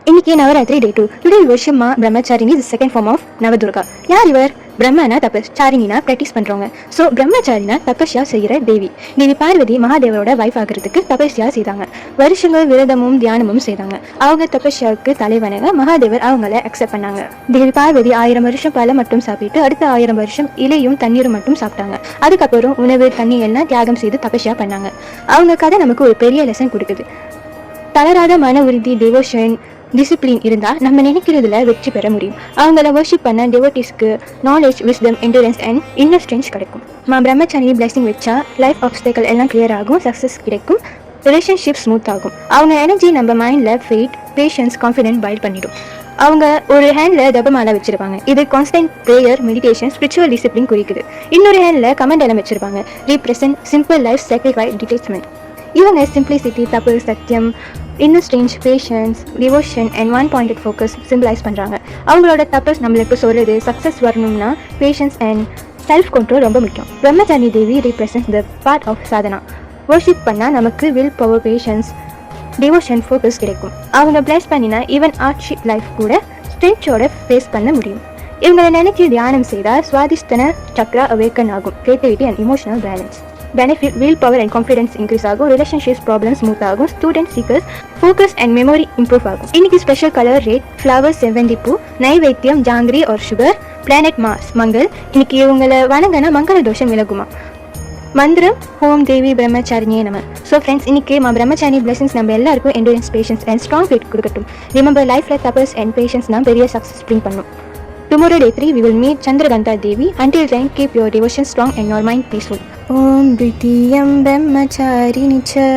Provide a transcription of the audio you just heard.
இன்னைக்கு நவராத்திரி டே 2. Today worship Ma Brahmachari is the second form of Navadurga. யார் இவர்? பிரம்மனா தபஸ்சாரினா practice பண்றவங்க. ஸோ பிரம்மச்சாரினா தபஸ்யா செய்கிற தேவி. தேவி பார்வதி மகாதேவரோட வைஃப் ஆகிறதுக்கு தபஸ்யா செய்தாங்க. வருஷங்கள் விரதமும் தியானமும் செய்தாங்க. அவங்க தபஸ்யாவுக்கு தலைவனாக மகாதேவர் அவங்கள அக்செப்ட் பண்ணாங்க. தேவி பார்வதி 1000 வருஷம் பழம் மட்டும் சாப்பிட்டு அடுத்த 1000 வருஷம் இலையும் தண்ணீரும் மட்டும் சாப்பிட்டாங்க. அதுக்கப்புறம் உணவு தண்ணி எல்லாம் தியாகம் செய்து தபஸ்யா பண்ணாங்க. அவங்க கதை நமக்கு ஒரு பெரிய லெசன் கொடுக்குது. தளராத மன உறுதி, டிவோஷன், டிசிப்ளின் இருந்தால் நம்ம நினைக்கிறதுல வெற்றி பெற முடியும். அவங்கள வர்ஷிப் பண்ண டிவோட்டிஸ்க்கு knowledge, wisdom, endurance and inner strength கிடைக்கும். பிரம்மச்சாரி பிளெஸிங் வச்சா லைஃப் ஆப்ஸ்டேக்கல் எல்லாம் கிளியர் ஆகும், சக்ஸஸ் கிடைக்கும், ரிலேஷன்ஷிப் ஸ்மூத் ஆகும். அவங்க எனர்ஜி நம்ம மைண்டில் ஃபெய்த், பேஷன்ஸ், கான்ஃபிடென்ட் பைல்ட் பண்ணிடும். அவங்க ஒரு ஹேண்டில் ஜபமாலை வச்சிருப்பாங்க. இது constant prayer, meditation, spiritual discipline குறிக்குது. இன்னொரு ஹேண்டில் கமெண்ட் எல்லாம் வச்சிருப்பாங்க. Represent simple life, sacrifice, detachment. இவங்க சிம்பிளிசிட்டி, தப்பு, சத்தியம், inner strength, patience, devotion and one pointed focus symbolise பண்ணுறாங்க. அவங்களோட தப்பஸ் நம்மளுக்கு சொல்கிறது சக்ஸஸ் வரணும்னா பேஷன்ஸ் அண்ட் செல்ஃப் கண்ட்ரோல் ரொம்ப முக்கியம். Brahmachari Devi represents the part of sadhana. Worship பண்ணால் நமக்கு will power, patience, devotion, focus கிடைக்கும். அவங்க பிளஸ் பண்ணினா ஈவன் ஹார்ட்ஷிப் லைஃப் கூட ஸ்ட்ரென்த்தோட ஃபேஸ் பண்ண முடியும். இவங்களை நினைச்சு தியானம் செய்தால் சுவாதிஷ்டன சக்ரா அவேக்கன் ஆகும். Creativity and emotional balance benefit, will power and confidence increase ஆகும். ரிலேஷன்ஷிப்ஸ் ப்ராப்ளம்ஸ் ஸ்மூத் ஆகும். Student seekers focus and memory improve ஆகும். இன்னைக்கு ஸ்பெஷல் கலர் ரெட், ஃப்ளவர்ஸ் செவ்வந்தி பூ, நைவேத்தியம் jangiri or sugar, planet Mars Mangal. இன்னைக்கு இவங்களை வணங்கினா மங்கள தோஷம் விலகுமா. மந்திரம் ஹோம் தேவி பிரம்மச்சாரியே நம. ஸோ ஃப்ரெண்ட்ஸ், இன்னைக்கு பிரம்மச்சாரி பிளஸிங்ஸ் நம்ம எல்லாருக்கும் endurance, patience and strong faith கொடுக்கட்டும். ரிமெம்பர், லைஃப்ல தபஸ் அண்ட் பேஷன்ஸ் தான் பெரிய சக்ஸஸ் பிரிங் பண்ணும். Tomorrow day 3 we will meet Chandraganta Devi. Until then, keep your devotion strong and your mind peaceful. Om Dvitiyam Brahmachari Nicha.